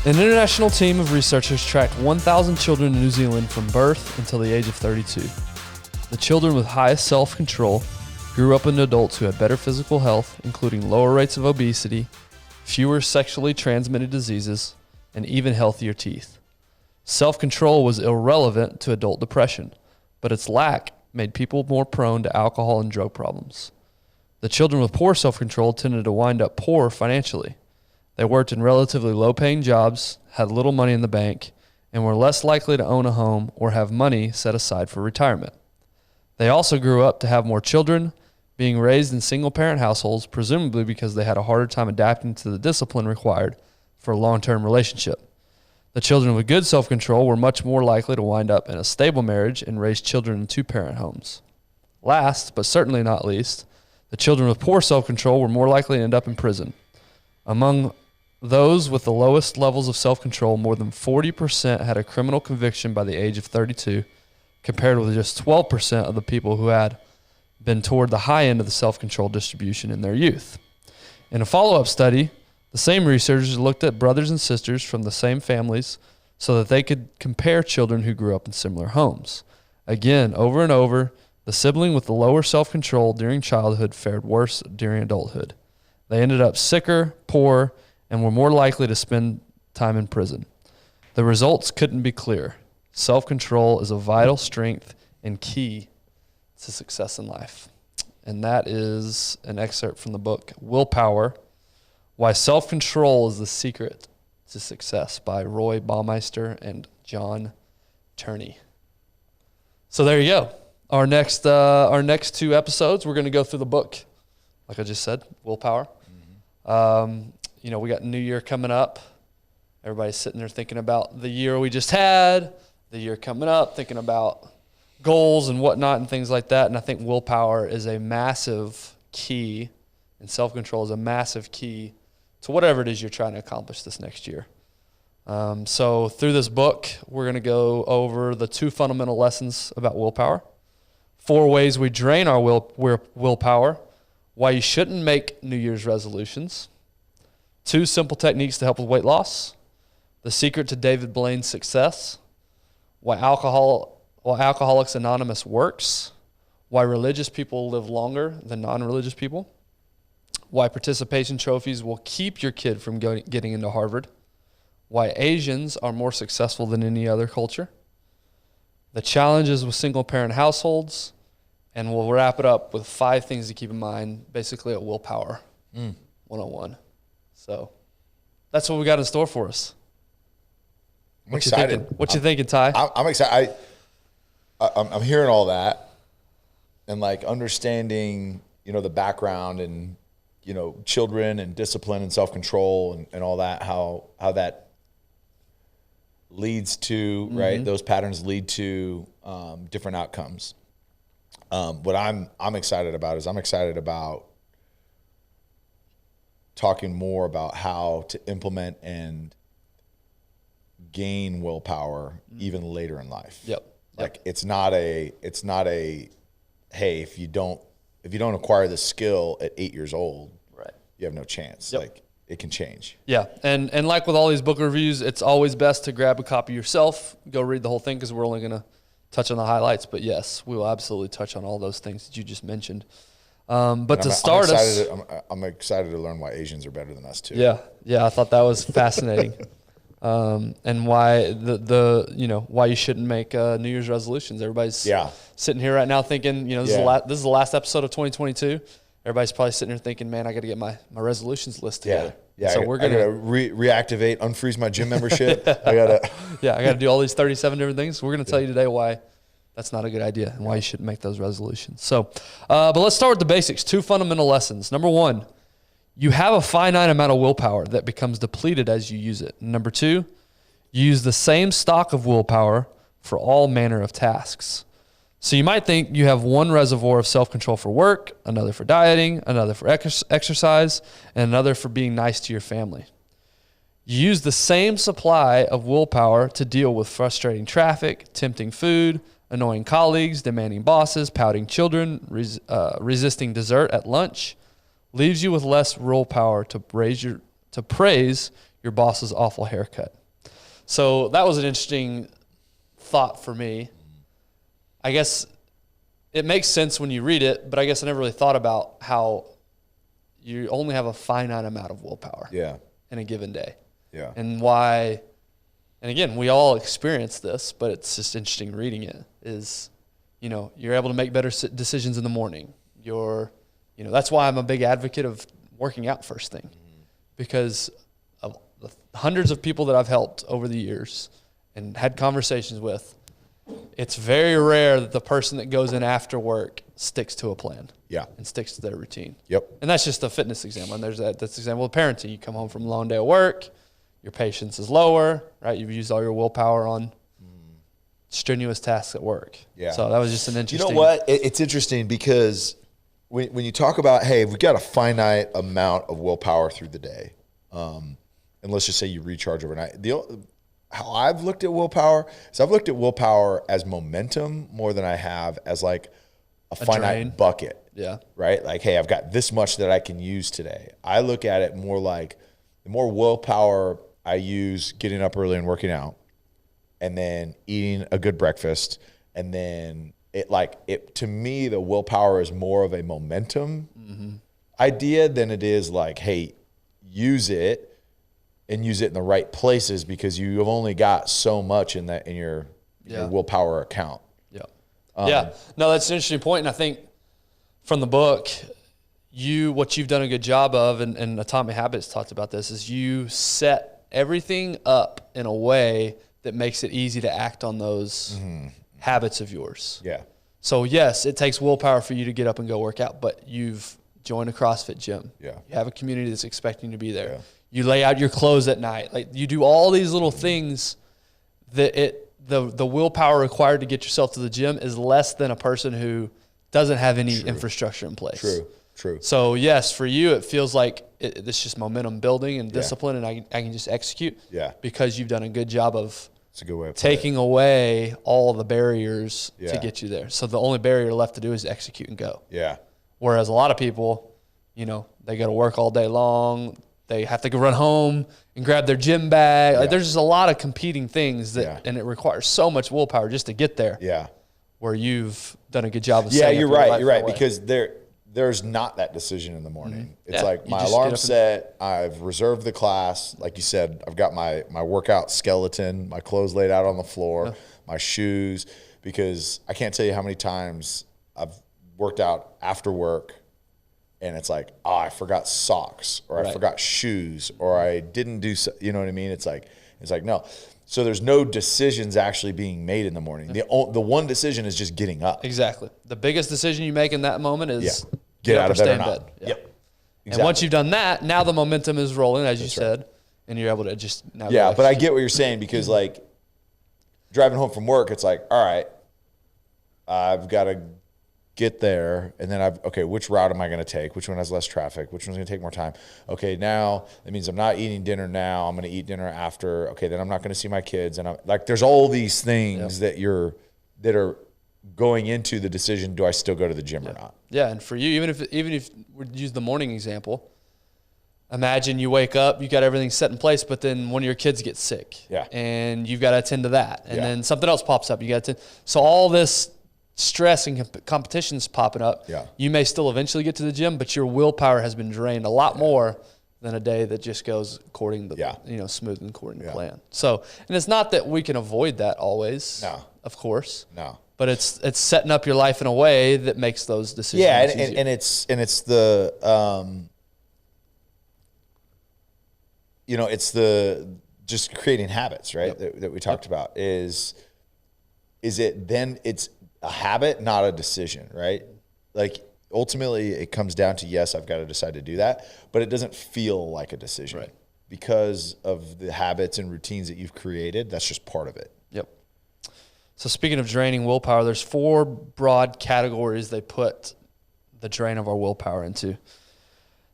An international team of researchers tracked 1,000 children in New Zealand from birth until the age of 32. The children with highest self-control grew up into adults who had better physical health, including lower rates of obesity, fewer sexually transmitted diseases, and even healthier teeth. Self-control was irrelevant to adult depression, but its lack made people more prone to alcohol and drug problems. The children with poor self-control tended to wind up poor financially. They worked in relatively low-paying jobs, had little money in the bank, and were less likely to own a home or have money set aside for retirement. They also grew up to have more children, being raised in single-parent households, presumably because they had a harder time adapting to the discipline required for a long-term relationship. The children with good self-control were much more likely to wind up in a stable marriage and raise children in two-parent homes. Last, but certainly not least, the children with poor self-control were more likely to end up in prison. Among those with the lowest levels of self-control, more than 40% had a criminal conviction by the age of 32, compared with just 12% of the people who had been toward the high end of the self-control distribution in their youth. In a follow-up study, the same researchers looked at brothers and sisters from the same families so that they could compare children who grew up in similar homes. Again, over and over, the sibling with the lower self-control during childhood fared worse during adulthood. They ended up sicker, poorer, and were more likely to spend time in prison. The results couldn't be clearer. Self-control is a vital strength and key to success in life. And that is an excerpt from the book Willpower, Why Self-Control is the Secret to Success by Roy Baumeister and John Turney. So there you go. Our next two episodes, we're going to go through the book, like I just said, Willpower. We got New Year coming up. Everybody's sitting there thinking about the year we just had, the year coming up, thinking about goals and whatnot and things like that. And I think willpower is a massive key, and self-control is a massive key to whatever it is you're trying to accomplish this next year. So through this book, we're going to go over the 2 fundamental lessons about willpower, 4 ways we drain our willpower, why you shouldn't make New Year's resolutions, 2 simple techniques to help with weight loss, the secret to David Blaine's success, why Alcoholics Anonymous works, why religious people live longer than non-religious people, why participation trophies will keep your kid from getting into Harvard, why Asians are more successful than any other culture, the challenges with single-parent households, and we'll wrap it up with 5 things to keep in mind, basically at Willpower 101. So that's what we got in store for us. I'm excited. What you thinking, Ty? I'm excited. I'm hearing all that and like understanding, the background and, children and discipline and self-control and all that, how that leads to, right? Those patterns lead to different outcomes. What I'm excited about is I'm excited about talking more about how to implement and gain willpower even later in life. Yep. Like it's not a hey, if you don't acquire this skill at 8 years old, right, you have no chance. Yep. Like it can change. Yeah. And like with all these book reviews, it's always best to grab a copy yourself, go read the whole thing, because we're only going to touch on the highlights. But yes, we will absolutely touch on all those things that you just mentioned. But to start us, I'm excited to learn why Asians are better than us too. Yeah, I thought that was fascinating, and why why you shouldn't make New Year's resolutions. Everybody's sitting here right now thinking, this is the last episode of 2022. Everybody's probably sitting here thinking, man, I got to get my resolutions list together. Yeah. So we're gonna reactivate, unfreeze my gym membership. I gotta do all these 37 different things. We're gonna tell you today why that's not a good idea and why you shouldn't make those resolutions. So, but let's start with the basics. 2 fundamental lessons. Number 1, you have a finite amount of willpower that becomes depleted as you use it. Number 2, you use the same stock of willpower for all manner of tasks. So you might think you have one reservoir of self-control for work, another for dieting, another for exercise, and another for being nice to your family. You use the same supply of willpower to deal with frustrating traffic, tempting food, annoying colleagues, demanding bosses, pouting children, resisting dessert at lunch. Leaves you with less willpower to to praise your boss's awful haircut. So that was an interesting thought for me. I guess it makes sense when you read it, but I guess I never really thought about how you only have a finite amount of willpower in a given day. Yeah. And why, and again, we all experience this, but it's just interesting reading it, is, you know, you're able to make better decisions in the morning. That's why I'm a big advocate of working out first thing, because of the hundreds of people that I've helped over the years and had conversations with, it's very rare that the person that goes in after work sticks to a plan. Yeah. And sticks to their routine. Yep. And that's just a fitness example. And that's the example of parenting. You come home from a long day of work, your patience is lower, right? You've used all your willpower on strenuous tasks at work. Yeah. So that was just an interesting. You know what? It's interesting because when you talk about, hey, we've got a finite amount of willpower through the day, and let's just say you recharge overnight. How I've looked at willpower is I've looked at willpower as momentum more than I have as like a finite drain. Bucket. Yeah. Right? Like, hey, I've got this much that I can use today. I look at it more like the more willpower I use getting up early and working out, and then eating a good breakfast, and then to me, the willpower is more of a momentum idea than it is like, hey, use it and use it in the right places, because you have only got so much in your willpower account. Yeah. No, that's an interesting point. And I think from the book, what you've done a good job of, and Atomic Habits talked about this, is you set everything up in a way that makes it easy to act on those habits of yours. Yeah. So yes, it takes willpower for you to get up and go work out, but you've joined a CrossFit gym. Yeah. You have a community that's expecting you to be there. Yeah. You lay out your clothes at night. Like, you do all these little things that the willpower required to get yourself to the gym is less than a person who doesn't have any infrastructure in place. True. So yes, for you, it feels like it's just momentum building and discipline, and I can just execute. Yeah. Because you've done a good job of it's a good way of taking away all the barriers to get you there. So the only barrier left to do is execute and go. Yeah. Whereas a lot of people, they got to work all day long. They have to go run home and grab their gym bag. Like, there's just a lot of competing things and it requires so much willpower just to get there. Yeah. Where you've done a good job of setting up your life. You're right. Because there's not that decision in the morning. It's like my alarm's set. I've reserved the class. Like you said, I've got my workout skeleton, my clothes laid out on the floor, my shoes, because I can't tell you how many times I've worked out after work and it's like, I forgot socks, or I forgot shoes, or I didn't do, you know what I mean? It's like, no. So there's no decisions actually being made in the morning. The one decision is just getting up. Exactly. The biggest decision you make in that moment is get out of bed or not. Bed. Yeah. Yep. Exactly. And once you've done that, now the momentum is rolling, as you said, and you're able to just now. Yeah, but I get what you're saying, because like driving home from work, it's like, all right, I've got to get there, and then which route am I going to take? Which one has less traffic? Which one's going to take more time? Okay, now that means I'm not eating dinner now. I'm going to eat dinner after. Okay, then I'm not going to see my kids, and I'm like, there's all these things that are going into the decision. Do I still go to the gym or not? Yeah, and for you, even if we use the morning example, imagine you wake up, you got everything set in place, but then one of your kids gets sick, and you've got to attend to that, and then something else pops up. You got to so all this stress and competition's popping up. Yeah. You may still eventually get to the gym, but your willpower has been drained a lot more than a day that just goes according to smooth and according to plan. So, and it's not that we can avoid that always. No. Of course. No. But it's setting up your life in a way that makes those decisions easier. and it's the it's the just creating habits, right? That we talked about is it then it's a habit, not a decision, right? Like ultimately it comes down to, yes, I've got to decide to do that, but it doesn't feel like a decision because of the habits and routines that you've created. That's just part of it. Yep. So speaking of draining willpower, there's 4 broad categories they put the drain of our willpower into. It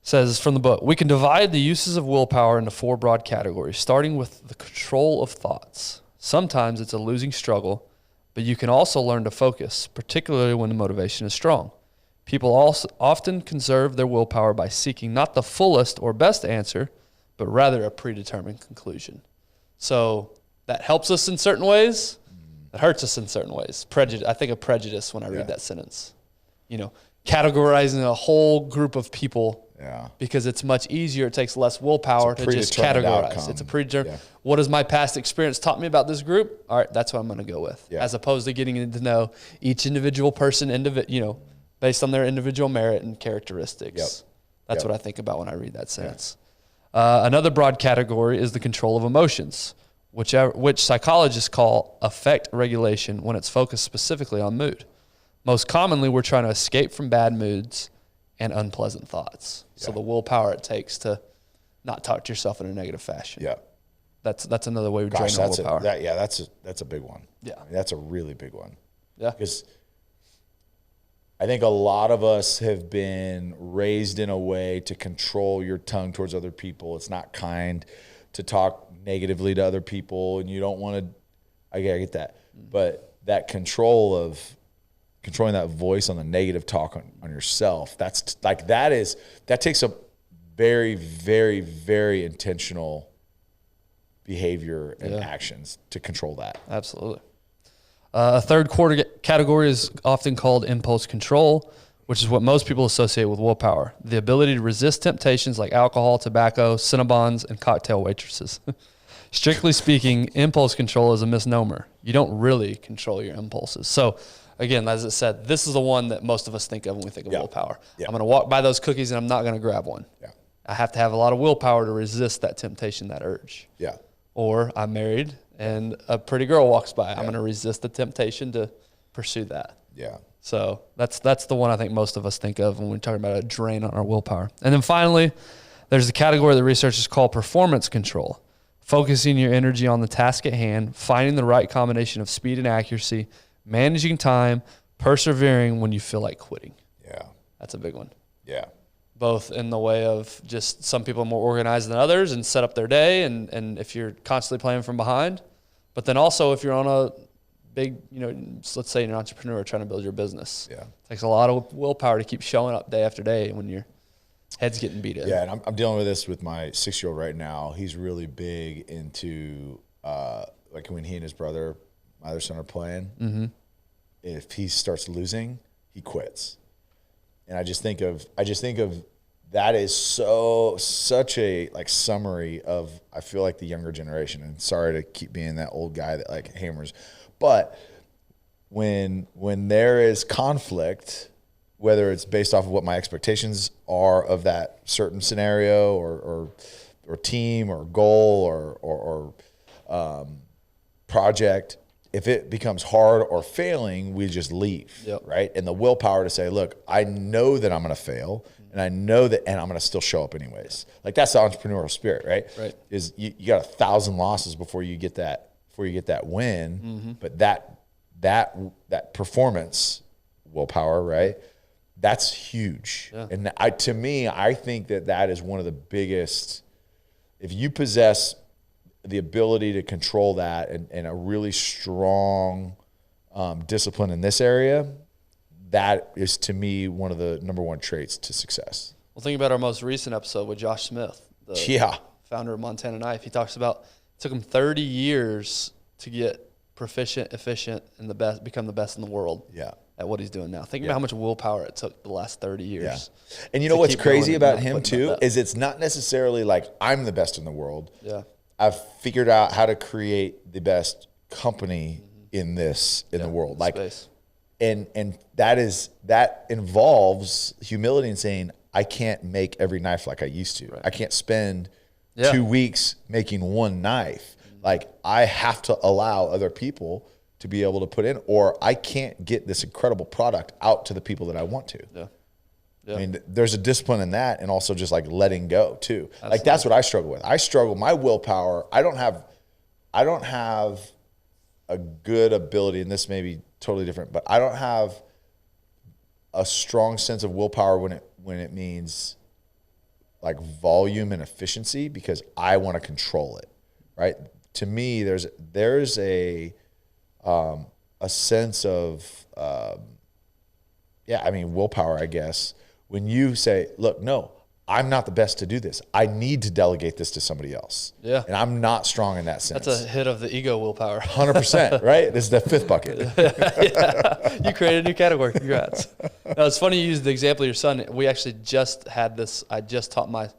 says from the book, we can divide the uses of willpower into 4 broad categories, starting with the control of thoughts. Sometimes it's a losing struggle, but you can also learn to focus, particularly when the motivation is strong. People also often conserve their willpower by seeking not the fullest or best answer, but rather a predetermined conclusion. So that helps us in certain ways. It hurts us in certain ways. Prejudice. I think of prejudice when I read that sentence. Categorizing a whole group of people because it's much easier. It takes less willpower to just categorize. Outcome. It's a predetermined. Yeah. What has my past experience taught me about this group? All right, that's what I'm going to go with. Yeah. As opposed to getting to know each individual person, based on their individual merit and characteristics. Yep. That's what I think about when I read that sentence. Yeah. Another broad category is the control of emotions, which psychologists call affect regulation when it's focused specifically on mood. Most commonly, we're trying to escape from bad moods and unpleasant thoughts. Yeah. So the willpower it takes to not talk to yourself in a negative fashion. Yeah, that's another way we drain our willpower. That's a big one. Yeah, that's a really big one. Yeah, because I think a lot of us have been raised in a way to control your tongue towards other people. It's not kind to talk negatively to other people, and you don't want to. I get that, but that controlling that voice on the negative talk on yourself, that takes a very, very, very intentional behavior and actions to control that. Absolutely. A third category is often called impulse control, which is what most people associate with willpower. The ability to resist temptations like alcohol, tobacco, Cinnabons, and cocktail waitresses. Strictly speaking, impulse control is a misnomer. You don't really control your impulses. So again, as it said, this is the one that most of us think of when we think of willpower. Yeah. I'm going to walk by those cookies and I'm not going to grab one. Yeah. I have to have a lot of willpower to resist that temptation, that urge. Yeah. Or I'm married and a pretty girl walks by. I'm going to resist the temptation to pursue that. Yeah. So that's the one I think most of us think of when we're talking about a drain on our willpower. And then finally, there's the category that researchers call performance control. Focusing your energy on the task at hand, finding the right combination of speed and accuracy, managing time, persevering when you feel like quitting. Yeah. That's a big one. Yeah. Both in the way of just some people are more organized than others and set up their day, and if you're constantly playing from behind, but then also if you're on a big, let's say you're an entrepreneur trying to build your business. Yeah. It takes a lot of willpower to keep showing up day after day when your head's getting beat in. Yeah, and I'm dealing with this with my 6-year-old right now. He's really big into, like when he and his brother, my other son, are playing, if he starts losing, he quits. And I just think of that is such a summary of, I feel like, the younger generation. And sorry to keep being that old guy that hammers, but when there is conflict, whether it's based off of what my expectations are of that certain scenario or team or goal or project, if it becomes hard or failing, we just leave, right? And the willpower to say, look, I know that I'm going to fail, and I know that, and I'm going to still show up anyways. That's the entrepreneurial spirit, right? Right. Is you got 1,000 losses before you get that win, but that performance willpower, right? That's huge. Yeah. And to me, I think that is one of the biggest. If you possess the ability to control that and a really strong discipline in this area, that is, to me, one of the number one traits to success. Well, think about our most recent episode with Josh Smith, the founder of Montana Knife. He talks about it took him 30 years to get proficient, efficient, and become the best in the world at what he's doing now. Think about how much willpower it took the last 30 years. Yeah. And you know what's crazy about him, too, is it's not necessarily like I'm the best in the world. Yeah. I've figured out how to create the best company in the world. Space. And that involves humility and saying, I can't make every knife like I used to. Right. I can't spend 2 weeks making one knife. I have to allow other people to be able to put in, or I can't get this incredible product out to the people that I want to. Yeah. Yeah. I mean, there's a discipline in that, and also just letting go too. Absolutely. That's what I struggle with. I struggle my willpower. I don't have a good ability, and this may be totally different, but I don't have a strong sense of willpower when it means volume and efficiency, because I want to control it. Right? To me, there's a sense of willpower, I guess. When you say, look, no, I'm not the best to do this. I need to delegate this to somebody else. Yeah. And I'm not strong in that sense. That's a hit of the ego willpower. 100%, right? This is the fifth bucket. Yeah. You created a new category. Congrats. No, it's funny you use the example of your son. We actually just had this. I just taught my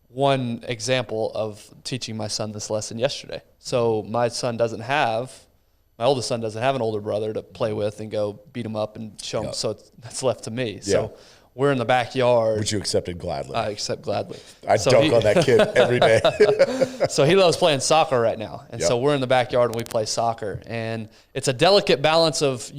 one example of teaching my son this lesson yesterday. So my oldest son doesn't have an older brother to play with and go beat him up and show him. So that's left to me. Yeah. So we're in the backyard. Which you accepted gladly. I accept gladly. I dunk on that kid every day. So he loves playing soccer right now. And Yep. so we're in the backyard and we play soccer. And it's a delicate balance of,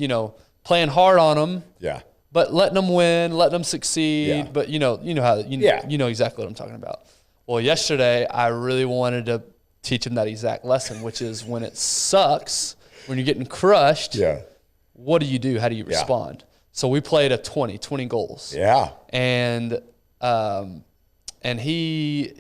playing hard on them, Yeah. but letting them win, letting them succeed. Yeah. But you know exactly what I'm talking about. Well, yesterday I really wanted to teach him that exact lesson, which is when it sucks, when you're getting crushed, Yeah. what do you do? How do you respond? So we played a 20 goals. Yeah. And he,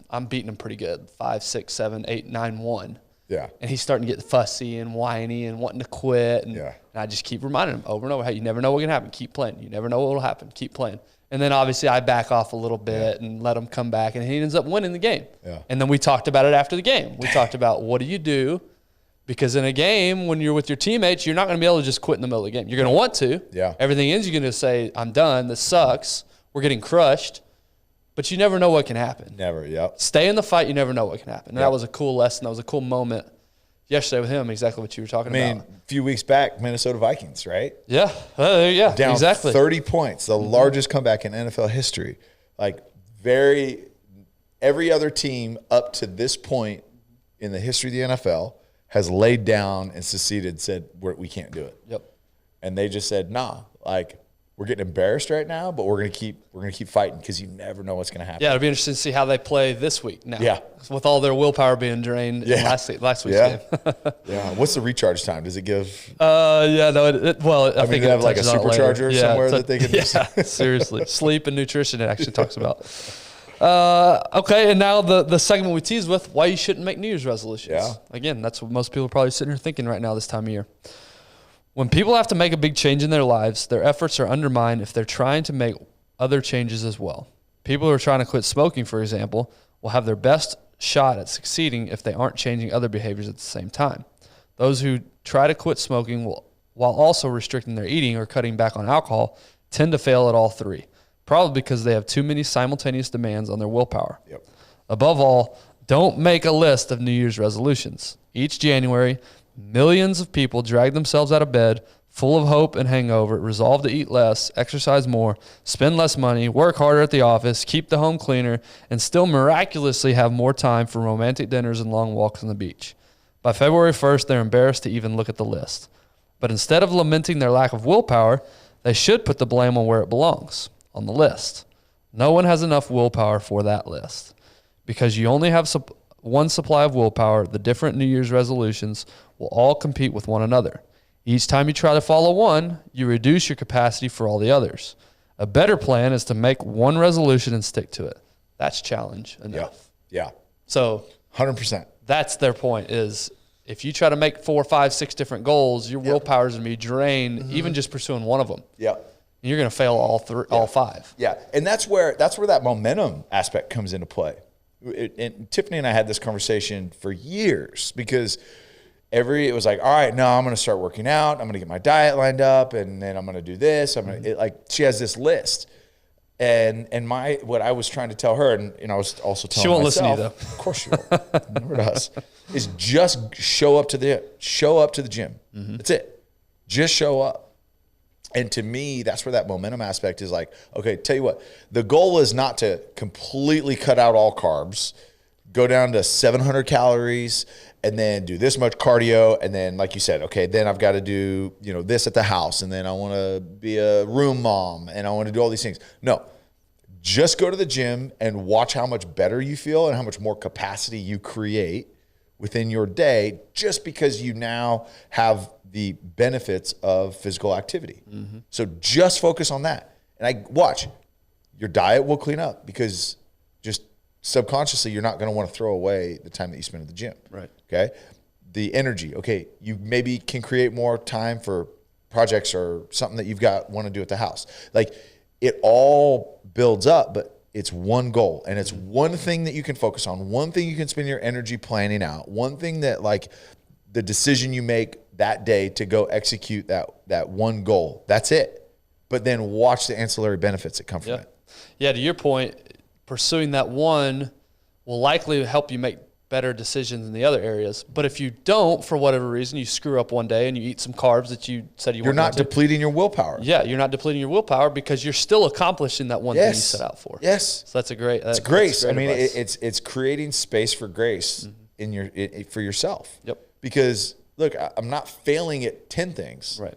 I'm beating him pretty good. 5, 6, 7, 8, 9, 1. Yeah. And he's starting to get fussy and whiny and wanting to quit. And, Yeah. and I just keep reminding him over and over, hey, you never know what can happen. Keep playing. You never know what will happen. Keep playing. And then obviously I back off a little bit and let him come back, and he ends up winning the game. Yeah. And then we talked about it after the game. We talked about what do you do? Because in a game, when you're with your teammates, you're not going to be able to just quit in the middle of the game. You're going to want to. Yeah. Everything ends, you're going to say, I'm done. This sucks. We're getting crushed. But you never know what can happen. Never, yep. Stay in the fight. You never know what can happen. And Yep. that was a cool lesson. That was a cool moment yesterday with him, exactly what you were talking about. A few weeks back, Minnesota Vikings, right? Yeah. Down exactly. 30 points, the largest comeback in NFL history. Like every other team up to this point in the history of the NFL has laid down and seceded, said we can't do it. Yep. And they just said, nah, we're getting embarrassed right now, but we're gonna keep fighting because you never know what's gonna happen. Yeah, it'll be interesting to see how they play this week now. Yeah. With all their willpower being drained in last week's game. Yeah. What's the recharge time? Does it give? I think they have like a supercharger somewhere that they can just. Yeah, seriously. Sleep and nutrition, it actually talks about. Okay, and now the segment we teased with, why you shouldn't make New Year's resolutions. Yeah. Again, that's what most people are probably sitting here thinking right now this time of year. When people have to make a big change in their lives, their efforts are undermined if they're trying to make other changes as well. People who are trying to quit smoking, for example, will have their best shot at succeeding if they aren't changing other behaviors at the same time. Those who try to quit smoking while also restricting their eating or cutting back on alcohol tend to fail at all three, probably because they have too many simultaneous demands on their willpower. Yep. Above all, don't make a list of New Year's resolutions. Each January, millions of people drag themselves out of bed full of hope and hangover, resolve to eat less, exercise more, spend less money, work harder at the office, keep the home cleaner, and still miraculously have more time for romantic dinners and long walks on the beach. By February 1st, they're embarrassed to even look at the list. But instead of lamenting their lack of willpower, they should put the blame on where it belongs, on the list. No one has enough willpower for that list. Because you only have one supply of willpower, the different New Year's resolutions will all compete with one another. Each time you try to follow one, you reduce your capacity for all the others. A better plan is to make one resolution and stick to it. That's challenge enough. Yeah. So 100%. That's their point, is if you try to make 4, 5, 6 different goals, your willpower is going to be drained, even just pursuing one of them. Yeah. And you're going to fail all 5. Yeah. And that's where that momentum aspect comes into play. And Tiffany and I had this conversation for years because it was like, all right, no, I'm going to start working out. I'm going to get my diet lined up, and then I'm going to do this. She has this list. And what I was trying to tell her, and I was also telling she won't myself, listen to you, though. Of course she won't. Never does. Is just show up to the gym. That's it. Just show up. And to me, that's where that momentum aspect is like, okay, tell you what, the goal is not to completely cut out all carbs, go down to 700 calories, and then do this much cardio. And then, like you said, okay, then I've got to do, this at the house. And then I want to be a room mom, and I want to do all these things. No, just go to the gym and watch how much better you feel and how much more capacity you create within your day, just because you now have the benefits of physical activity. Mm-hmm. So just focus on that. And watch, your diet will clean up, because just subconsciously, you're not going to want to throw away the time that you spend at the gym. Right. Okay. The energy. Okay. You maybe can create more time for projects or something that want to do at the house. Like, it all builds up, but it's one goal and it's one thing that you can focus on, one thing you can spend your energy planning out, one thing that like the decision you make that day to go execute that one goal. That's it. But then watch the ancillary benefits that come from it. Yeah, to your point, pursuing that one will likely help you make better decisions in the other areas. But if you don't, for whatever reason, you screw up one day and you eat some carbs that you said you're not depleting your willpower. Yeah, you're not depleting your willpower because you're still accomplishing that one thing you set out for. Yes. So that's a great it's grace. I mean, it's creating space for grace for yourself. Yep. Because look, I'm not failing at 10 things. Right.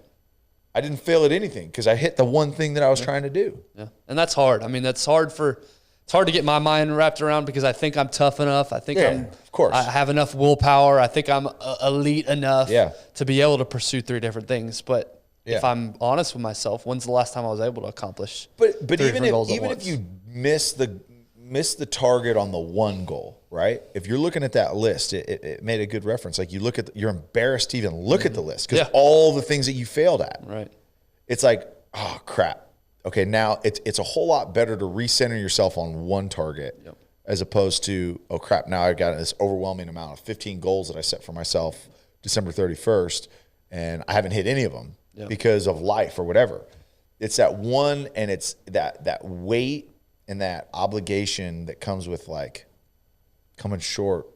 I didn't fail at anything because I hit the one thing that I was trying to do. Yeah. And that's hard. I mean, it's hard to get my mind wrapped around because I think I'm tough enough. I think I have enough willpower. I think I'm elite enough to be able to pursue 3 different things. But if I'm honest with myself, when's the last time I was able to accomplish? But even if you miss the target on the one goal, right? If you're looking at that list, it made a good reference. Like you're embarrassed to even look at the list because all the things that you failed at. Right. It's like, oh crap. Okay, now it's a whole lot better to recenter yourself on one target as opposed to, oh crap, now I've got this overwhelming amount of 15 goals that I set for myself December 31st, and I haven't hit any of them because of life or whatever. It's that one, and it's that weight and that obligation that comes with like coming short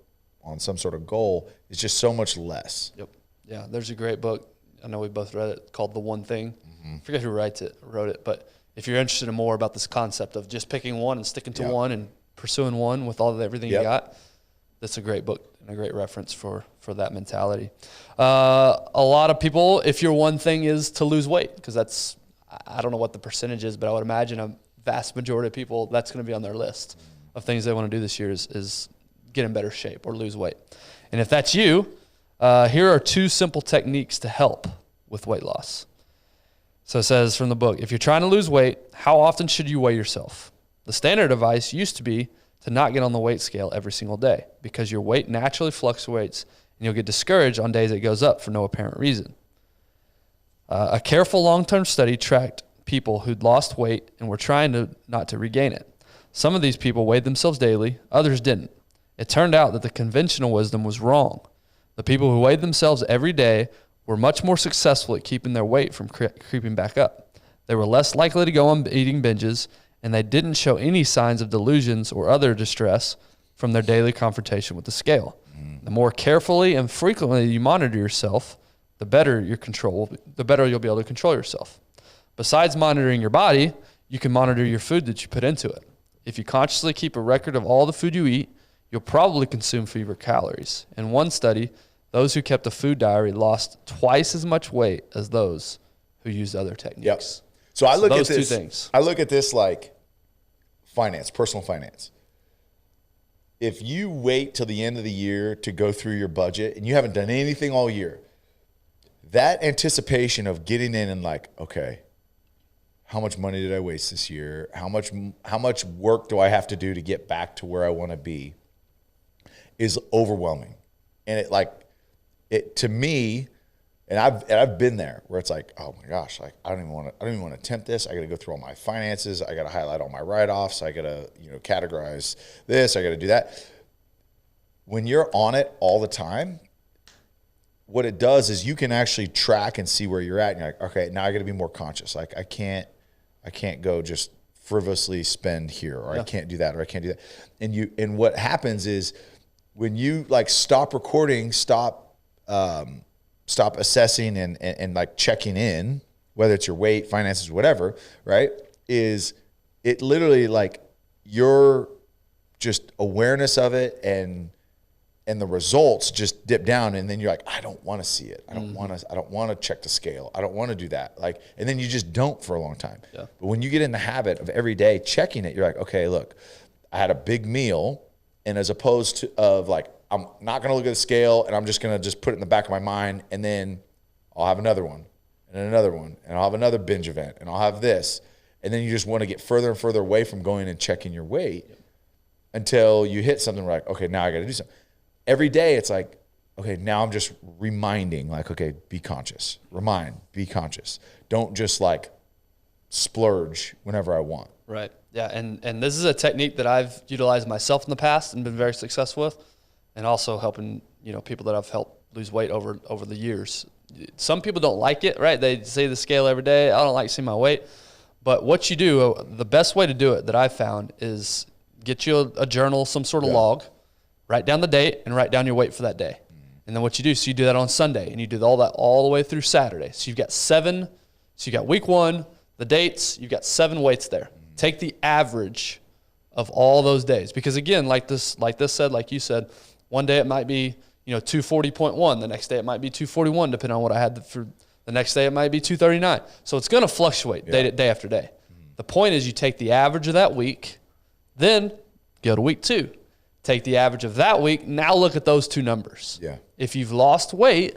on some sort of goal is just so much less. Yep. Yeah, there's a great book. I know we both read it called The One Thing. I forget who wrote it, but if you're interested in more about this concept of just picking one and sticking to one and pursuing one with everything you got, that's a great book and a great reference for that mentality. A lot of people, if your one thing is to lose weight, because that's, I don't know what the percentage is, but I would imagine a vast majority of people, that's going to be on their list of things they want to do this year is get in better shape or lose weight. And if that's you, here are 2 simple techniques to help with weight loss. So it says from the book, if you're trying to lose weight, how often should you weigh yourself? The standard advice used to be to not get on the weight scale every single day because your weight naturally fluctuates and you'll get discouraged on days it goes up for no apparent reason. A careful long-term study tracked people who'd lost weight and were trying not to regain it. Some of these people weighed themselves daily, others didn't. It turned out that the conventional wisdom was wrong. The people who weighed themselves every day were much more successful at keeping their weight from creeping back up. They were less likely to go on eating binges, and they didn't show any signs of delusions or other distress from their daily confrontation with the scale. The more carefully and frequently you monitor yourself, the better you'll be able to control yourself. Besides monitoring your body, you can monitor your food that you put into it. If you consciously keep a record of all the food you eat, you'll probably consume fewer calories. In one study, those who kept a food diary lost twice as much weight as those who used other techniques. Yep. So I look at those 2 things. I look at this like finance, personal finance. If you wait till the end of the year to go through your budget and you haven't done anything all year, that anticipation of getting in and like, okay, how much money did I waste this year? How much work do I have to do to get back to where I want to be is overwhelming. And it to me, and I've been there where it's like, oh my gosh, like I don't even want to attempt this. I got to go through all my finances. I got to highlight all my write-offs. I got to, categorize this. I got to do that. When you're on it all the time, what it does is you can actually track and see where you're at. And you're like, okay, now I got to be more conscious. Like I can't go just frivolously spend here, or I can't do that, or I can't do that. And what happens is when you like stop recording, stop assessing and like checking in, whether it's your weight, finances, whatever, right? Is it literally like your just awareness of it and the results just dip down, and then you're like, I don't want to see it. I don't want to check the scale. I don't want to do that. Like, and then you just don't for a long time. Yeah. But when you get in the habit of every day checking it, you're like, okay, look, I had a big meal, and as opposed to like, I'm not going to look at the scale, and I'm just going to just put it in the back of my mind, and then I'll have another one, and then another one, and I'll have another binge event, and I'll have this. And then you just want to get further and further away from going and checking your weight until you hit something where like, okay, now I got to do something. Every day it's like, okay, now I'm just reminding, like, okay, be conscious. Remind, be conscious. Don't just like splurge whenever I want. Right. Yeah, and this is a technique that I've utilized myself in the past and been very successful with, and also helping, people that I've helped lose weight over the years. Some people don't like it, right? They see the scale every day. I don't like seeing my weight. But what you do, the best way to do it that I've found is get you a journal, some sort of log, write down the date and write down your weight for that day. And then what you do, so you do that on Sunday, and you do all that all the way through Saturday. So you've got 7, so you got week 1, the dates, you've got 7 weights there. Take the average of all those days. Because again, like you said, one day it might be, 240.1. The next day it might be 241, depending on what I had for the next day it might be 239. So it's going to fluctuate day after day. The point is you take the average of that week, then go to week 2. Take the average of that week. Now look at those 2 numbers. Yeah. If you've lost weight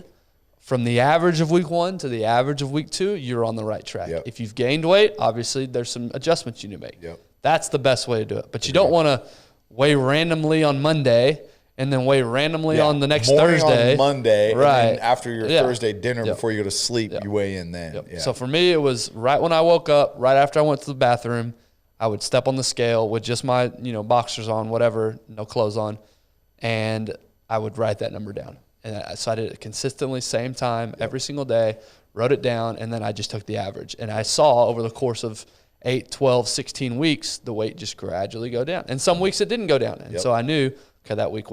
from the average of week 1 to the average of week 2, you're on the right track. Yep. If you've gained weight, obviously there's some adjustments you need to make. Yep. That's the best way to do it. But you don't want to weigh randomly on Monday and then weigh randomly on the next Thursday. On Monday, right? And then after your Thursday dinner before you go to sleep, you weigh in then. Yep. Yeah. So for me, it was right when I woke up, right after I went to the bathroom, I would step on the scale with just my boxers on, whatever, no clothes on, and I would write that number down. And so I did it consistently, same time, every single day, wrote it down, and then I just took the average. And I saw over the course of 8, 12, 16 weeks, the weight just gradually go down. And some weeks it didn't go down. And so I knew, okay, that week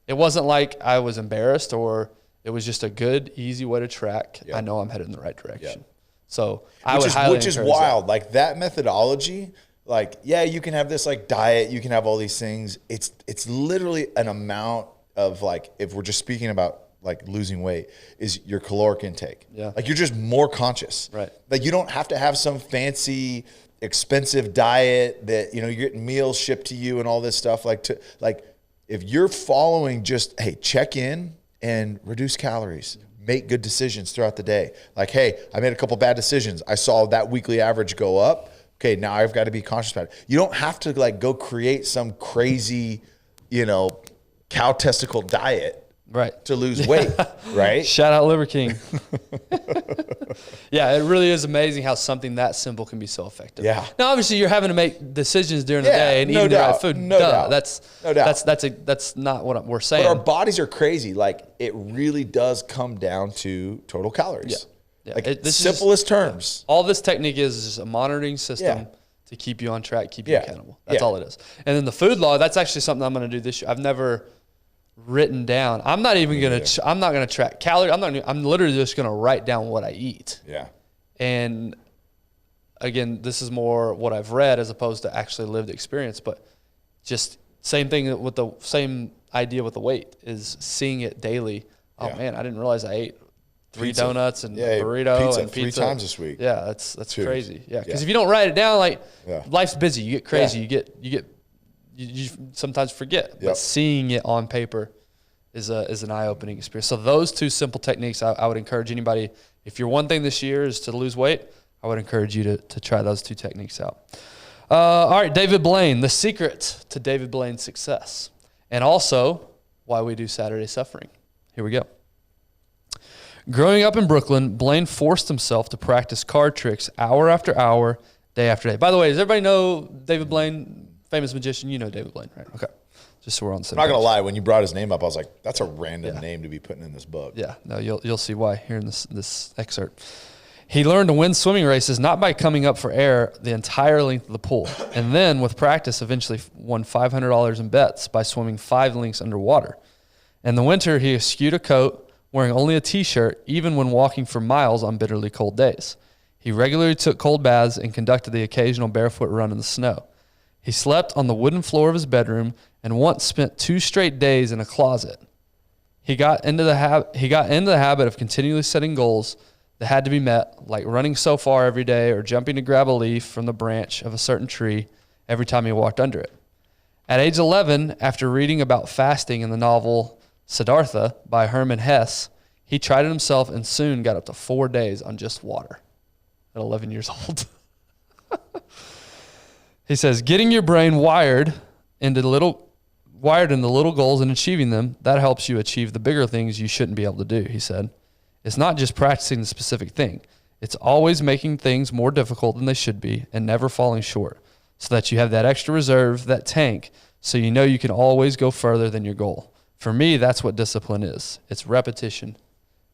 it wasn't like I was embarrassed, or it was just a good, easy way to track. I know I'm headed in the right direction. So which is wild. Like that methodology, like, you can have this like diet, you can have all these things. It's literally an amount of, like, if we're just speaking about like losing weight, is your caloric intake. Yeah. Like you're just more conscious. Right. Like you don't have to have some fancy, expensive diet that, you're getting meals shipped to you and all this stuff. Like if you're following just, hey, check in and reduce calories, make good decisions throughout the day. Like, hey, I made a couple bad decisions. I saw that weekly average go up. Okay, now I've got to be conscious about it. You don't have to like go create some crazy, cow testicle diet to lose weight, right? Shout out Liver King. Yeah, it really is amazing how something that simple can be so effective. Yeah. Now, obviously, you're having to make decisions during the day and eating the right food. No doubt. That's not what we're saying. But our bodies are crazy. Like, it really does come down to total calories. Yeah. Like, the simplest terms. All this technique is just a monitoring system to keep you on track, keep you accountable. That's all it is. And then the food log, that's actually something I'm going to do this year. I've never written down. I'm not even going to, I'm not going to track calories. I'm literally just going to write down what I eat. Yeah. And again, this is more what I've read as opposed to actually lived experience, but just same thing with the same idea with the weight is seeing it daily. Oh man, I didn't realize I ate 3 donuts and a burrito and pizza 3 times this week. Yeah. That's crazy. Yeah. Cause if you don't write it down, like life's busy, you get crazy, you sometimes forget, but seeing it on paper is an eye-opening experience. So those 2 simple techniques, I would encourage anybody, if your one thing this year is to lose weight, I would encourage you to try those 2 techniques out. All right, David Blaine, the secret to David Blaine's success, and also why we do Saturday Suffering. Here we go. Growing up in Brooklyn, Blaine forced himself to practice card tricks hour after hour, day after day. By the way, does everybody know David Blaine, famous magician? You know David Blaine, right? Okay. Just so we're on the same I'm not page. going to lie, when you brought his name up, I was like, that's a random name to be putting in this book. Yeah, no, you'll see why here in this excerpt. He learned to win swimming races not by coming up for air the entire length of the pool, and then with practice eventually won $500 in bets by swimming 5 lengths underwater. In the winter, he eschewed a coat, wearing only a T-shirt, even when walking for miles on bitterly cold days. He regularly took cold baths and conducted the occasional barefoot run in the snow. He slept on the wooden floor of his bedroom and once spent 2 straight days in a closet. He got into the habit of continually setting goals that had to be met, like running so far every day or jumping to grab a leaf from the branch of a certain tree every time he walked under it. At age 11, after reading about fasting in the novel Siddhartha by Hermann Hesse, he tried it himself and soon got up to 4 days on just water at 11 years old. He says, getting your brain wired into the little goals and achieving them, that helps you achieve the bigger things you shouldn't be able to do, he said. It's not just practicing the specific thing. It's always making things more difficult than they should be and never falling short. so that you have that extra reserve, that tank, so you know you can always go further than your goal. For me, that's what discipline is. It's repetition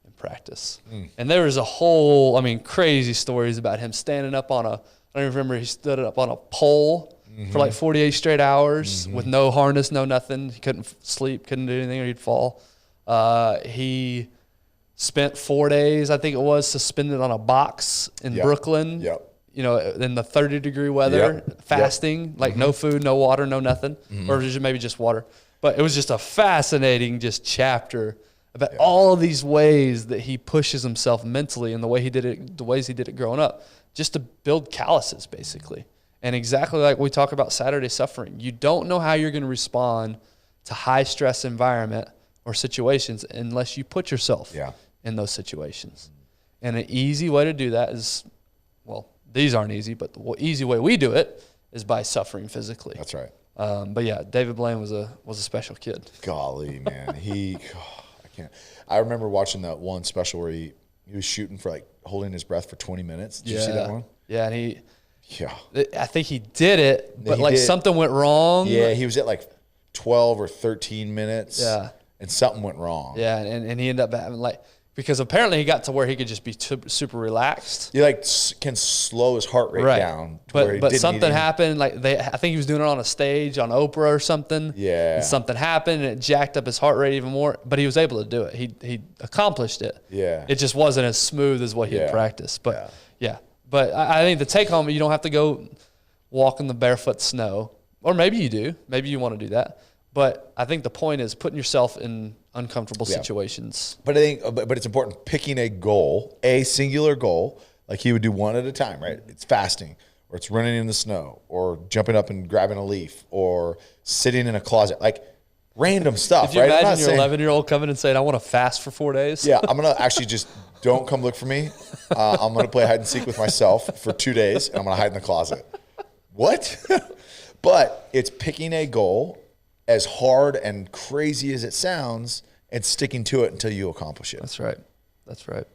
and practice. And there was a whole, crazy stories about him standing up on I don't even remember, he stood up on a pole for like 48 straight hours with no harness, no nothing. He couldn't sleep, couldn't do anything, or he'd fall. He spent 4 days, I think it was, suspended on a box in Brooklyn. In the 30-degree weather, fasting, like no food, no water, no nothing, or maybe just water. But it was just a fascinating chapter about all of these ways that he pushes himself mentally and the ways he did it growing up, just to build calluses, basically. And exactly like we talk about Saturday suffering, you don't know how you're going to respond to high stress environment or situations unless you put yourself in those situations. And an easy way to do that is, these aren't easy, but the easy way we do it is by suffering physically. That's right. But yeah, David Blaine was a special kid. Golly, man, I can't. I remember watching that one special where he was shooting for holding his breath for 20 minutes. Did you see that one? Yeah, and I think he did it, but something went wrong. Yeah, he was at 12 or 13 minutes. Yeah, and something went wrong. Yeah, and he ended up having because apparently he got to where he could just be super relaxed. He can slow his heart rate down. But something happened. I think he was doing it on a stage on Oprah or something. Yeah. And something happened and it jacked up his heart rate even more. But he was able to do it. He accomplished it. Yeah. It just wasn't as smooth as what he had practiced. But But I think the take home, you don't have to go walk in the barefoot snow, or maybe you do. Maybe you want to do that. But I think the point is putting yourself in uncomfortable situations. But I think, but it's important picking a goal, a singular goal, like he would do one at a time, right? It's fasting, or it's running in the snow, or jumping up and grabbing a leaf, or sitting in a closet, random stuff. Could you imagine your 11-year-old coming and saying, "I want to fast for 4 days"? Yeah, I'm gonna actually just don't come look for me. I'm gonna play hide and seek with myself for 2 days, and I'm gonna hide in the closet. What? But it's picking a goal, as hard and crazy as it sounds, and sticking to it until you accomplish it. That's right.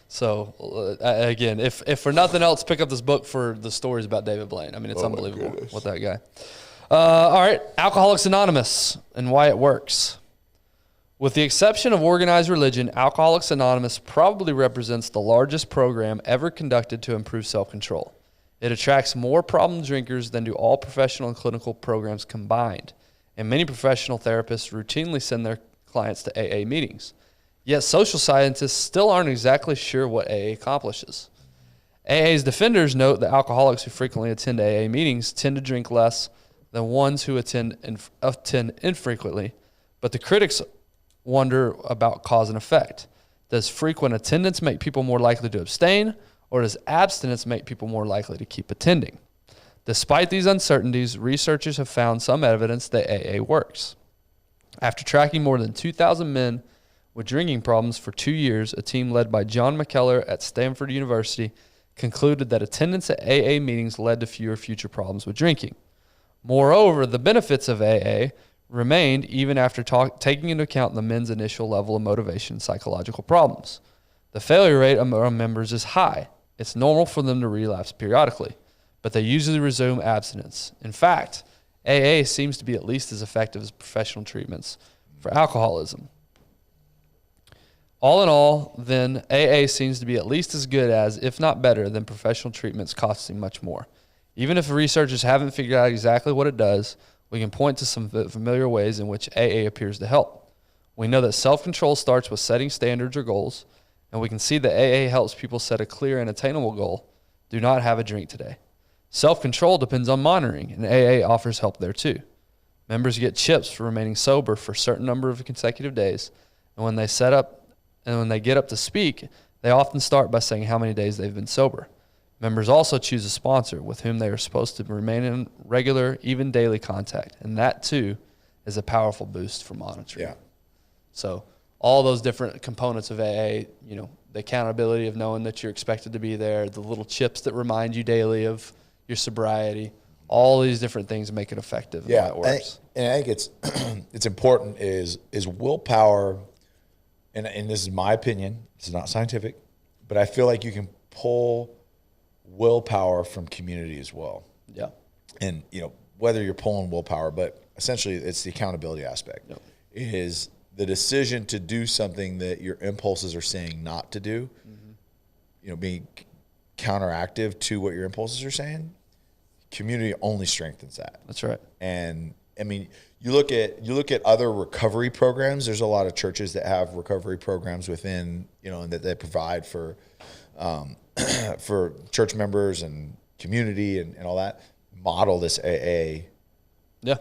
So again, if for nothing else, pick up this book for the stories about David Blaine. It's unbelievable with that guy. All right, Alcoholics Anonymous and why it works. With the exception of organized religion, Alcoholics Anonymous probably represents the largest program ever conducted to improve self-control. It attracts more problem drinkers than do all professional and clinical programs combined. And many professional therapists routinely send their clients to AA meetings. Yet social scientists still aren't exactly sure what AA accomplishes. AA's defenders note that alcoholics who frequently attend AA meetings tend to drink less than ones who attend infrequently. But the critics wonder about cause and effect. Does frequent attendance make people more likely to abstain, or does abstinence make people more likely to keep attending? Despite these uncertainties, researchers have found some evidence that AA works. After tracking more than 2,000 men with drinking problems for 2 years, a team led by John McKellar at Stanford University concluded that attendance at AA meetings led to fewer future problems with drinking. Moreover, the benefits of AA remained even after taking into account the men's initial level of motivation and psychological problems. The failure rate among members is high. It's normal for them to relapse periodically, but they usually resume abstinence. In fact, AA seems to be at least as effective as professional treatments for alcoholism. All in all, then, AA seems to be at least as good as, if not better, than professional treatments costing much more. Even if researchers haven't figured out exactly what it does, we can point to some familiar ways in which AA appears to help. We know that self-control starts with setting standards or goals, and we can see that AA helps people set a clear and attainable goal. Do not have a drink today. Self-control depends on monitoring, and AA offers help there too. Members get chips for remaining sober for a certain number of consecutive days, and when they get up to speak, they often start by saying how many days they've been sober. Members also choose a sponsor with whom they are supposed to remain in regular, even daily contact, and that too is a powerful boost for monitoring. Yeah. So all those different components of AA, the accountability of knowing that you're expected to be there, the little chips that remind you daily of your sobriety, all these different things make it effective. Yeah, and it works. And I think it's important is willpower, and this is my opinion. This is not scientific, but I feel like you can pull willpower from community as well. Yeah. and whether you're pulling willpower, but essentially it's the accountability aspect. Yep. Is the decision to do something that your impulses are saying not to do, being counteractive to what your impulses are saying. Community only strengthens that. That's right. And I mean, you look at other recovery programs. There's a lot of churches that have recovery programs within, and that they provide for for church members and community and all that. Model this AA. Yeah.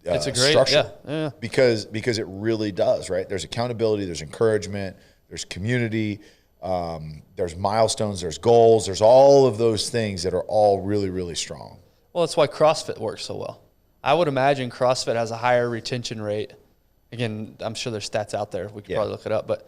It's a great structure. Yeah. Because it really does, right? There's accountability, there's encouragement, there's community, there's milestones, there's goals, there's all of those things that are all really, really strong. Well, that's why CrossFit works so well. I would imagine CrossFit has a higher retention rate. Again, I'm sure there's stats out there. We could probably look it up. But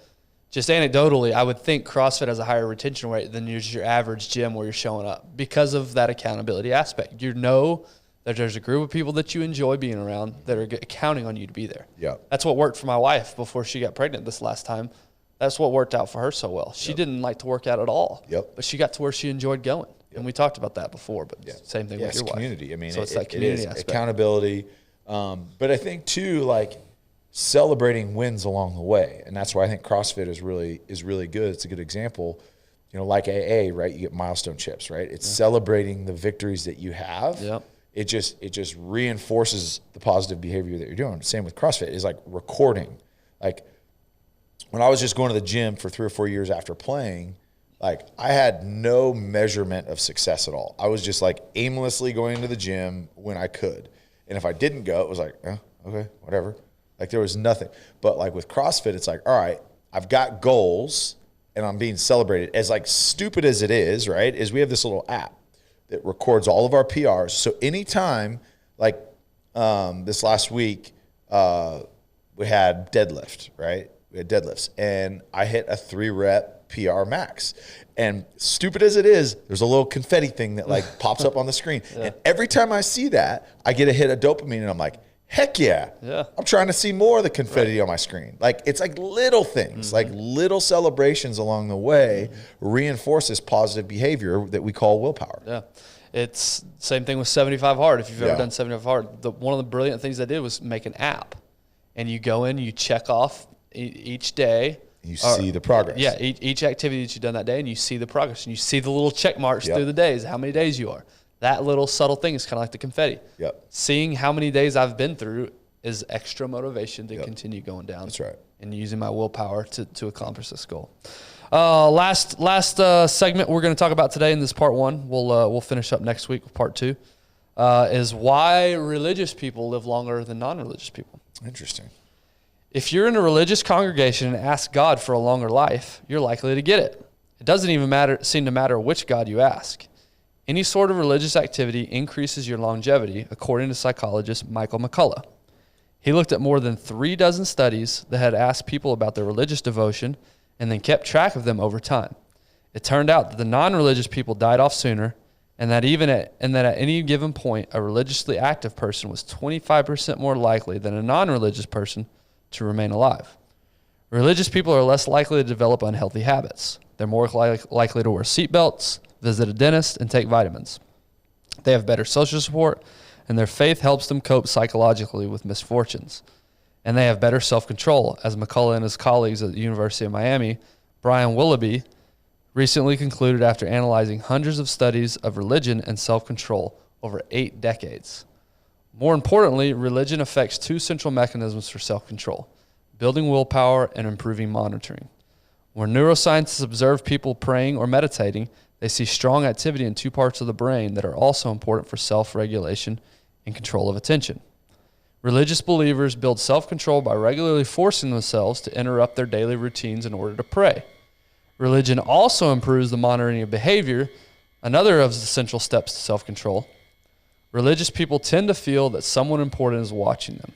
just anecdotally, I would think CrossFit has a higher retention rate than your average gym where you're showing up because of that accountability aspect. You know that there's a group of people that you enjoy being around that are counting on you to be there. Yeah. That's what worked for my wife before she got pregnant this last time. That's what worked out for her so well. She didn't like to work out at all. Yep. But she got to where she enjoyed going. And we talked about that before, but same thing with your wife. Community. I mean, so it's that community aspect. Accountability. But I think too, like celebrating wins along the way. And that's why I think CrossFit is really good. It's a good example. Like AA, right? You get milestone chips, right? It's celebrating the victories that you have. Yep. It just reinforces the positive behavior that you're doing. Same with CrossFit is like recording. Like when I was just going to the gym for 3 or 4 years after playing, like I had no measurement of success at all. I was just like aimlessly going to the gym when I could. And if I didn't go, it was like, okay, whatever. Like there was nothing. But like with CrossFit, it's like, all right, I've got goals and I'm being celebrated. As like stupid as it is, right, is we have this little app that records all of our PRs. So anytime, like this last week, we had deadlift, right? We had deadlifts. And I hit a 3-rep PR max. And stupid as it is, there's a little confetti thing that like pops up on the screen. And every time I see that, I get a hit of dopamine and I'm like, heck yeah. I'm trying to see more of the confetti on my screen. Like it's like little things, like little celebrations along the way reinforce this positive behavior that we call willpower. Yeah. It's same thing with 75 Hard. If you've ever done 75 Hard, one of the brilliant things I did was make an app. And you go in, you check off each day. You see the progress. Yeah, each activity that you've done that day, and you see the progress. And you see the little check marks through the days, how many days you are. That little subtle thing is kind of like the confetti. Seeing how many days I've been through is extra motivation to continue going down. That's right. And using my willpower to accomplish this goal. Last segment we're going to talk about today in this part 1. We'll finish up next week with part 2. Is why religious people live longer than non-religious people. Interesting. If you're in a religious congregation and ask God for a longer life, you're likely to get it. It doesn't even seem to matter which God you ask. Any sort of religious activity increases your longevity, according to psychologist Michael McCullough. He looked at more than 36 studies that had asked people about their religious devotion and then kept track of them over time. It turned out that the non-religious people died off sooner, and that at any given point, a religiously active person was 25% more likely than a non-religious person to remain alive. Religious people are less likely to develop unhealthy habits. They're more likely to wear seatbelts, visit a dentist, and take vitamins. They have better social support, and their faith helps them cope psychologically with misfortunes. And they have better self-control, as McCullough and his colleagues at the University of Miami, Brian Willoughby, recently concluded after analyzing hundreds of studies of religion and self-control over 8 decades. More importantly, religion affects 2 central mechanisms for self-control: building willpower and improving monitoring. When neuroscientists observe people praying or meditating, they see strong activity in 2 parts of the brain that are also important for self-regulation and control of attention. Religious believers build self-control by regularly forcing themselves to interrupt their daily routines in order to pray. Religion also improves the monitoring of behavior, another of the central steps to self-control. Religious people tend to feel that someone important is watching them.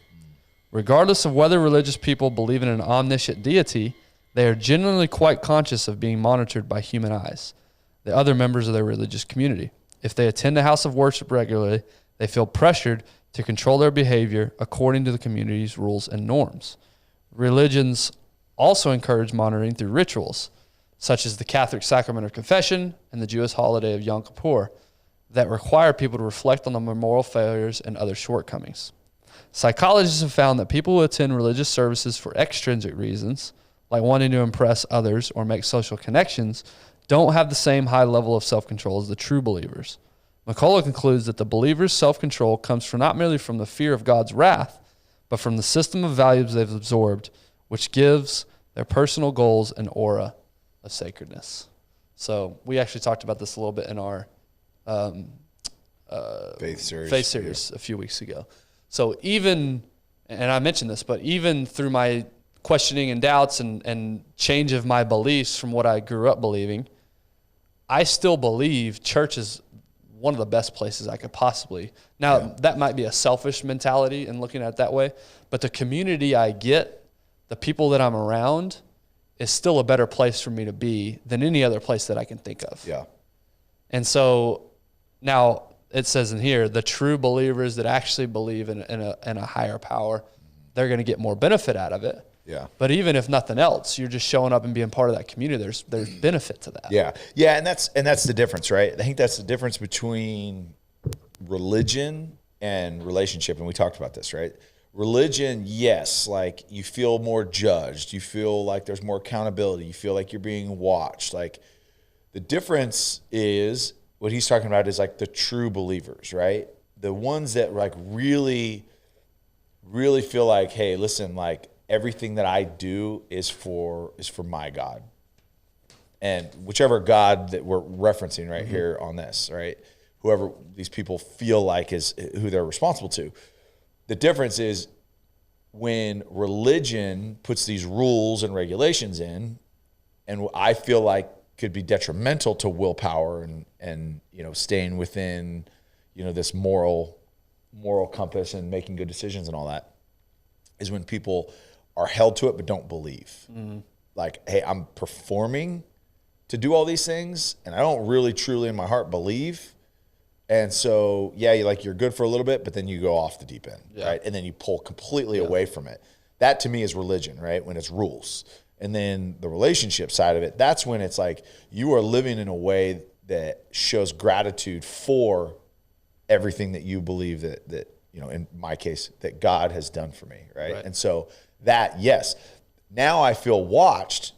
Regardless of whether religious people believe in an omniscient deity, they are generally quite conscious of being monitored by human eyes, the other members of their religious community. If they attend a house of worship regularly, they feel pressured to control their behavior according to the community's rules and norms. Religions also encourage monitoring through rituals, such as the Catholic sacrament of confession and the Jewish holiday of Yom Kippur. that require people to reflect on their moral failures and other shortcomings. Psychologists have found that people who attend religious services for extrinsic reasons, like wanting to impress others or make social connections, don't have the same high level of self-control as the true believers. McCullough concludes that the believer's self-control comes from not merely from the fear of God's wrath, but from the system of values they've absorbed, which gives their personal goals an aura of sacredness. So we actually talked about this a little bit in our faith series a few weeks ago. So even, and I mentioned this, but even through my questioning and doubts and change of my beliefs from what I grew up believing, I still believe church is one of the best places I could possibly. Now, that might be a selfish mentality in looking at it that way, but the community I get, the people that I'm around, is still a better place for me to be than any other place that I can think of. Yeah. And so now it says in here, the true believers that actually believe in a higher power, they're going to get more benefit out of it. Yeah. But even if nothing else, you're just showing up and being part of that community. There's benefit to that. Yeah. Yeah. And that's the difference, right? I think that's the difference between religion and relationship. And we talked about this, right? Religion, yes, like you feel more judged. You feel like there's more accountability. You feel like you're being watched. Like the difference is what he's talking about is like the true believers, right? The ones that like really, really feel like, hey, listen, like everything that I do is for my God. And whichever God that we're referencing right here on this, right? Whoever these people feel like is who they're responsible to. The difference is when religion puts these rules and regulations in, and I feel like could be detrimental to willpower and you know, staying within, you know, this moral compass and making good decisions and all that, is when people are held to it but don't believe. Like, hey, I'm performing to do all these things and I don't really truly in my heart believe. And so, yeah, you're good for a little bit, but then you go off the deep end, right? And then you pull completely away from it. That to me is religion, right? When it's rules. And then the relationship side of it, that's when it's like you are living in a way that shows gratitude for everything that you believe that you know, in my case, that God has done for me, right? And so that, yes, now I feel watched,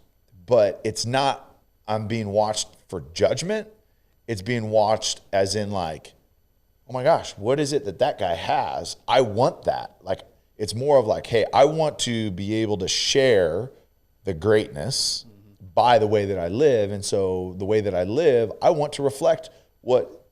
but it's not I'm being watched for judgment. It's being watched as in like, oh my gosh, what is it that guy has? I want that. Like, it's more of like, hey, I want to be able to share the greatness by the way that I live. And so the way that I live, I want to reflect what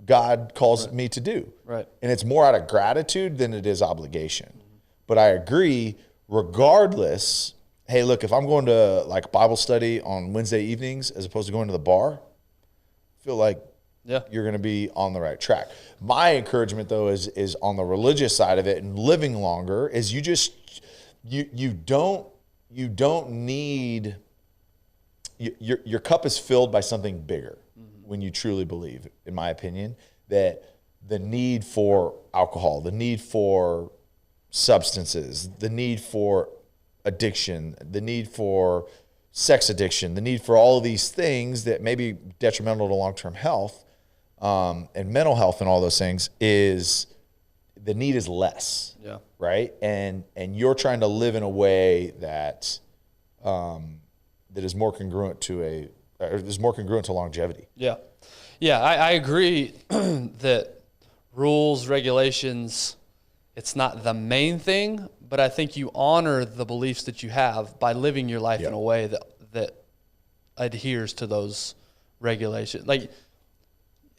God calls me to do. Right. And it's more out of gratitude than it is obligation. But I agree, regardless, hey, look, if I'm going to like Bible study on Wednesday evenings as opposed to going to the bar, I feel like you're going to be on the right track. My encouragement though is on the religious side of it and living longer is you don't need, your cup is filled by something bigger when you truly believe, in my opinion, that the need for alcohol, the need for substances, the need for addiction, the need for sex addiction, the need for all of these things that may be detrimental to long-term health and mental health and all those things, is the need is less, right? And you're trying to live in a way that that is more congruent to longevity. Yeah, I agree that rules, regulations, it's not the main thing, but I think you honor the beliefs that you have by living your life in a way that adheres to those regulations. Like,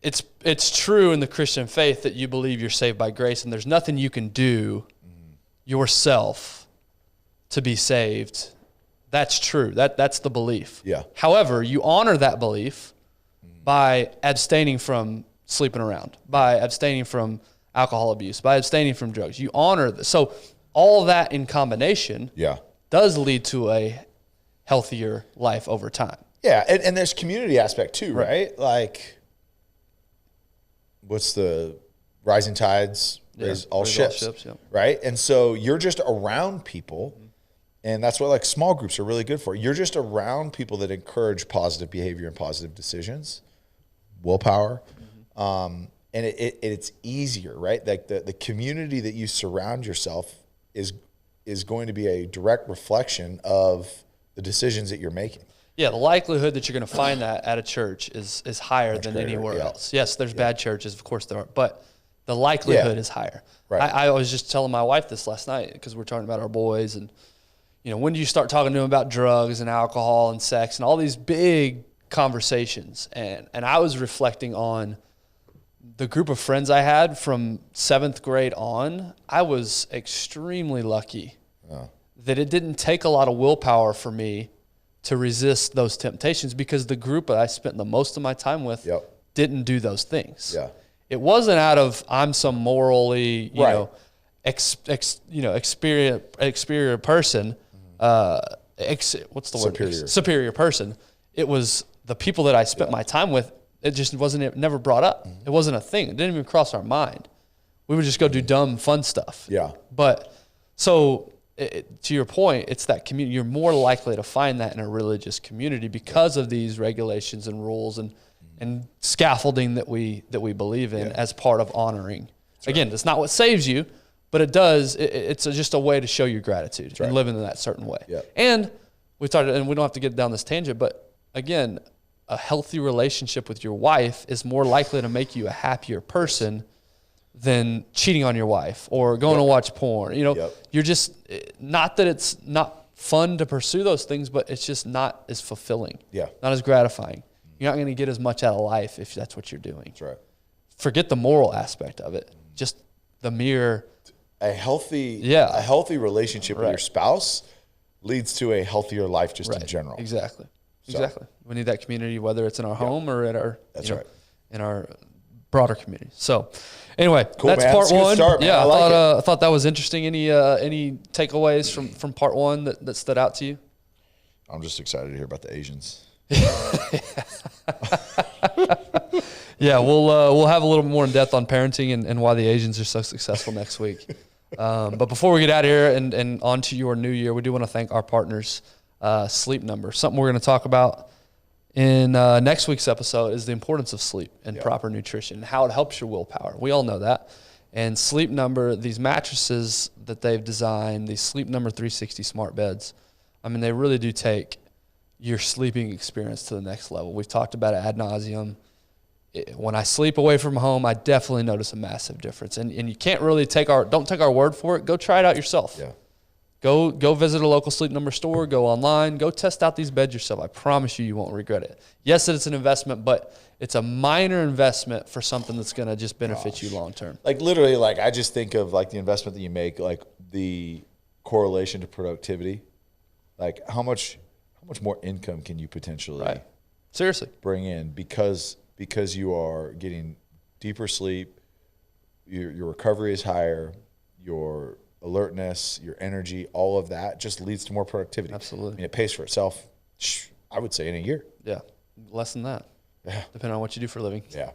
it's true in the Christian faith that you believe you're saved by grace and there's nothing you can do yourself to be saved. That's true. That's the belief. Yeah. However, you honor that belief by abstaining from sleeping around, by abstaining from alcohol abuse, by abstaining from drugs. You honor this. So all that in combination does lead to a healthier life over time. Yeah, and there's community aspect too, right? Like, what's the rising tides raise all ships, right? And so you're just around people, and that's what like small groups are really good for. You're just around people that encourage positive behavior and positive decisions, willpower. And it's easier, right? Like the community that you surround yourself is going to be a direct reflection of the decisions that you're making. Yeah, the likelihood that you're going to find that at a church is higher than anywhere else. Yes, there's bad churches, of course there are, but the likelihood is higher. Right. I was just telling my wife this last night because we're talking about our boys, and when do you start talking to them about drugs and alcohol and sex and all these big conversations? And I was reflecting on the group of friends I had from 7th grade on. I was extremely lucky that it didn't take a lot of willpower for me to resist those temptations, because the group that I spent the most of my time with didn't do those things. Yeah. It wasn't out of I'm some morally, experienced person. What's the word? Superior person. It was the people that I spent my time with. It just wasn't, never brought up. Mm-hmm. It wasn't a thing. It didn't even cross our mind. We would just go do dumb, fun stuff. Yeah. But so to your point, it's that community. You're more likely to find that in a religious community because of these regulations and rules and scaffolding that we believe in as part of honoring. Again, it's not what saves you, but it does. It's just a way to show your gratitude and living in that certain way. Yeah. And we started, and we don't have to get down this tangent, but again, a healthy relationship with your wife is more likely to make you a happier person than cheating on your wife or going to watch porn. You're just, not that it's not fun to pursue those things, but it's just not as fulfilling. Yeah. Not as gratifying. You're not going to get as much out of life if that's what you're doing. That's right. Forget the moral aspect of it. Just the mere. A healthy relationship with your spouse leads to a healthier life just in general. Exactly. Exactly. We need that community, whether it's in our home or at our in our broader community. So anyway, that's part one. Start, yeah, I thought that was interesting. Any takeaways from part one that stood out to you? I'm just excited to hear about the Asians. Yeah, we'll have a little bit more in depth on parenting and why the Asians are so successful next week. But before we get out of here and on to your new year, we do want to thank our partners, Sleep Number. Something we're going to talk about in next week's episode is the importance of sleep and proper nutrition and how it helps your willpower. We all know that. And Sleep Number, these mattresses that they've designed, these Sleep Number 360 smart beds, I mean, they really do take your sleeping experience to the next level. We've talked about it ad nauseum. When I sleep away from home, I definitely notice a massive difference. And you can't really don't take our word for it. Go try it out yourself. Yeah. Go visit a local Sleep Number store, go online, go test out these beds yourself. I promise you won't regret it. Yes, it's an investment, but it's a minor investment for something that's going to just benefit you long term. Like literally, I just think of the investment that you make, like the correlation to productivity. Like how much more income can you potentially seriously bring in because you are getting deeper sleep, your recovery is higher, your alertness, your energy, all of that just leads to more productivity. Absolutely. I mean, it pays for itself, I would say, in a year. Yeah, less than that. Yeah. Depending on what you do for a living. Yeah.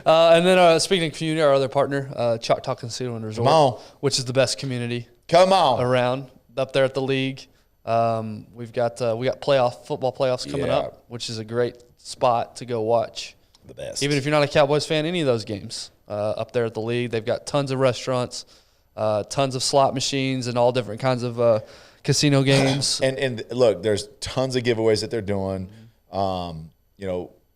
And then speaking of community, our other partner, Choctaw Casino and Resort, which is the best community around up there at the league. We got football playoffs coming up, which is a great spot to go watch. The best. Even if you're not a Cowboys fan, any of those games up there at the league. They've got tons of restaurants, tons of slot machines, and all different kinds of casino games. and look, there's tons of giveaways that they're doing.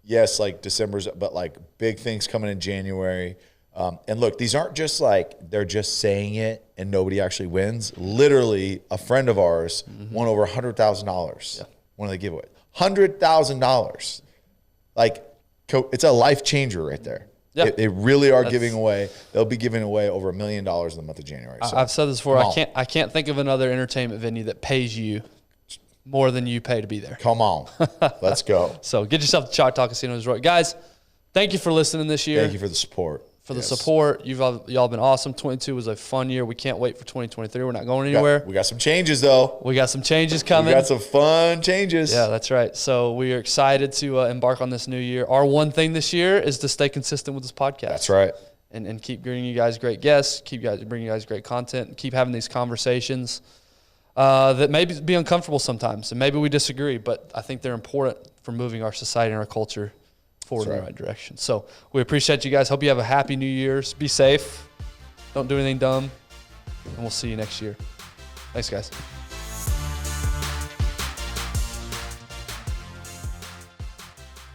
Yes, like December's, but like big things coming in January. And look, these aren't just they're just saying it and nobody actually wins. Literally, a friend of ours won over $100,000. One of the giveaways, $100,000. It's a life changer right there. Yeah. They really are giving away. They'll be giving away over $1 million in the month of January. So, I've said this before. I can't think of another entertainment venue that pays you more than you pay to be there. Come on, let's go. So get yourself to Choctaw Casino Resort, guys. Thank you for listening this year. Thank you for the support. The support. Y'all been awesome. 22 was a fun year. We can't wait for 2023. We're not going anywhere. We got some changes, though. We got some changes coming. We got some fun changes. Yeah, that's right. So we are excited to embark on this new year. Our one thing this year is to stay consistent with this podcast. That's right. And keep bringing you guys great guests, bringing you guys great content, keep having these conversations that maybe be uncomfortable sometimes, and maybe we disagree, but I think they're important for moving our society and our culture forward in the right direction. So we appreciate you guys. Hope you have a happy New Year's. Be safe. Don't do anything dumb. And we'll see you next year. Thanks, guys.